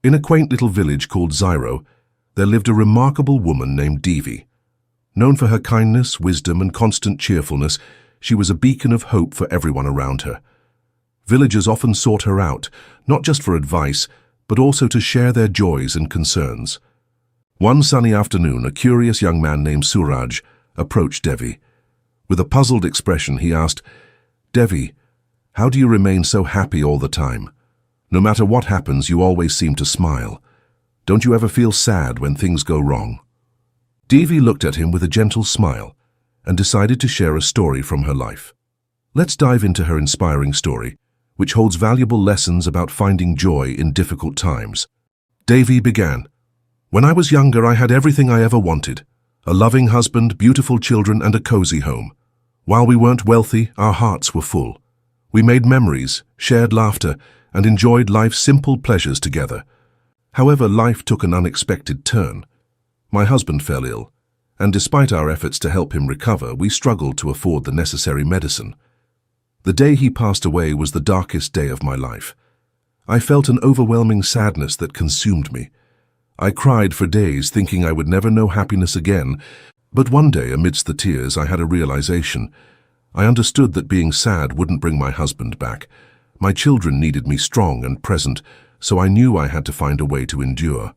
In a quaint little village called Zyro, there lived a remarkable woman named Devi. Known for her kindness, wisdom, and constant cheerfulness, she was a beacon of hope for everyone around her. Villagers often sought her out, not just for advice, but also to share their joys and concerns. One sunny afternoon, a curious young man named Suraj approached Devi. With a puzzled expression, he asked, "Devi, how do you remain so happy all the time? No matter what happens, you always seem to smile. Don't you ever feel sad when things go wrong?" Devi looked at him with a gentle smile and decided to share a story from her life. Let's dive into her inspiring story, which holds valuable lessons about finding joy in difficult times. Devi began, "When I was younger, I had everything I ever wanted. A loving husband, beautiful children, and a cozy home. While we weren't wealthy, our hearts were full. We made memories, shared laughter, and enjoyed life's simple pleasures together. However, life took an unexpected turn. My husband fell ill, and despite our efforts to help him recover, we struggled to afford the necessary medicine. The day he passed away was the darkest day of my life. I felt an overwhelming sadness that consumed me. I cried for days, thinking I would never know happiness again, but one day, amidst the tears, I had a realization. I understood that being sad wouldn't bring my husband back. My children needed me strong and present, so I knew I had to find a way to endure.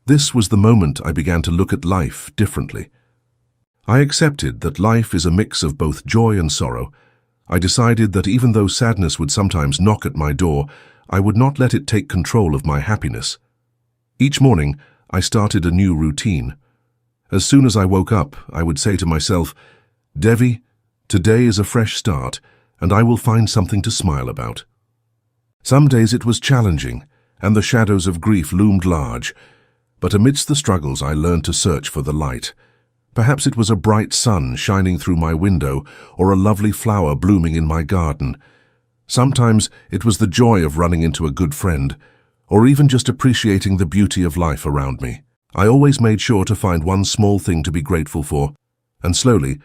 This was the moment I began to look at life differently. I accepted that life is a mix of both joy and sorrow. I decided that even though sadness would sometimes knock at my door, I would not let it take control of my happiness. Each morning, I started a new routine. As soon as I woke up, I would say to myself, "Devi, today is a fresh start, and I will find something to smile about." Some days it was challenging, and the shadows of grief loomed large, but amidst the struggles I learned to search for the light. Perhaps it was a bright sun shining through my window, or a lovely flower blooming in my garden. Sometimes it was the joy of running into a good friend, or even just appreciating the beauty of life around me. I always made sure to find one small thing to be grateful for, and slowly,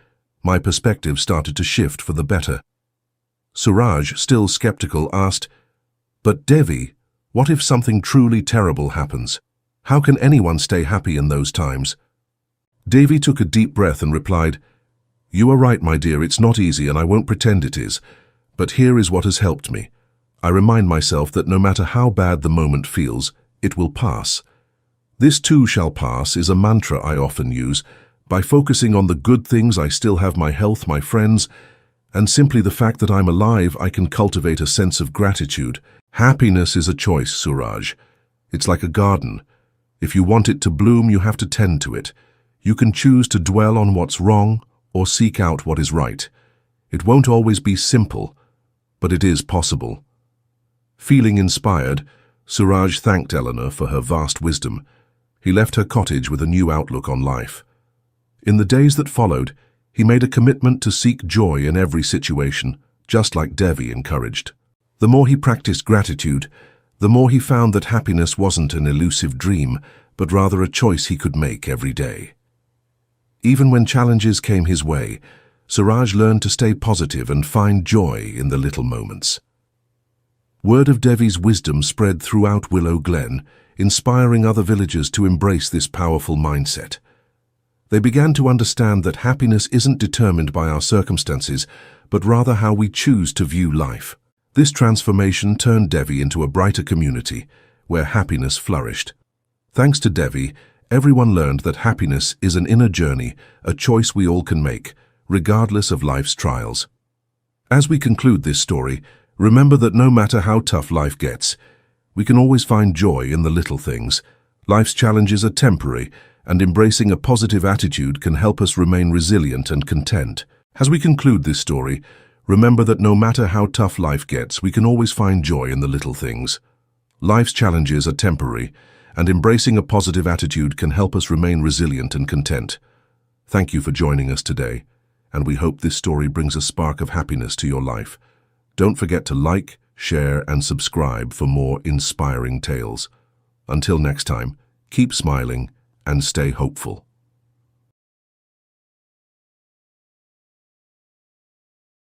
my perspective started to shift for the better. Suraj, still skeptical, asked, "But Devi, what if something truly terrible happens? How can anyone stay happy in those times?" Devi took a deep breath and replied, "You are right, my dear, it's not easy and I won't pretend it is. But here is what has helped me. I remind myself that no matter how bad the moment feels, it will pass. This too shall pass is a mantra I often use. By focusing on the good things, I still have my health, my friends, and simply the fact that I'm alive, I can cultivate a sense of gratitude. Happiness is a choice, Suraj. It's like a garden. If you want it to bloom, you have to tend to it. You can choose to dwell on what's wrong or seek out what is right. It won't always be simple, but it is possible." Feeling inspired, Suraj thanked Eleanor for her vast wisdom. He left her cottage with a new outlook on life. In the days that followed, he made a commitment to seek joy in every situation, just like Devi encouraged. The more he practiced gratitude, the more he found that happiness wasn't an elusive dream, but rather a choice he could make every day. Even when challenges came his way, Suraj learned to stay positive and find joy in the little moments. Word of Devi's wisdom spread throughout Willow Glen, inspiring other villagers to embrace this powerful mindset. They began to understand that happiness isn't determined by our circumstances, but rather how we choose to view life. This transformation turned Devi into a brighter community, where happiness flourished. Thanks to Devi, everyone learned that happiness is an inner journey, a choice we all can make, regardless of life's trials. As we conclude this story, remember that no matter how tough life gets, we can always find joy in the little things. Life's challenges are temporary, and embracing a positive attitude can help us remain resilient and content. As we conclude this story, remember that no matter how tough life gets, we can always find joy in the little things. Life's challenges are temporary, and embracing a positive attitude can help us remain resilient and content. Thank you for joining us today, and we hope this story brings a spark of happiness to your life. Don't forget to like, share, and subscribe for more inspiring tales. Until next time, keep smiling and stay hopeful.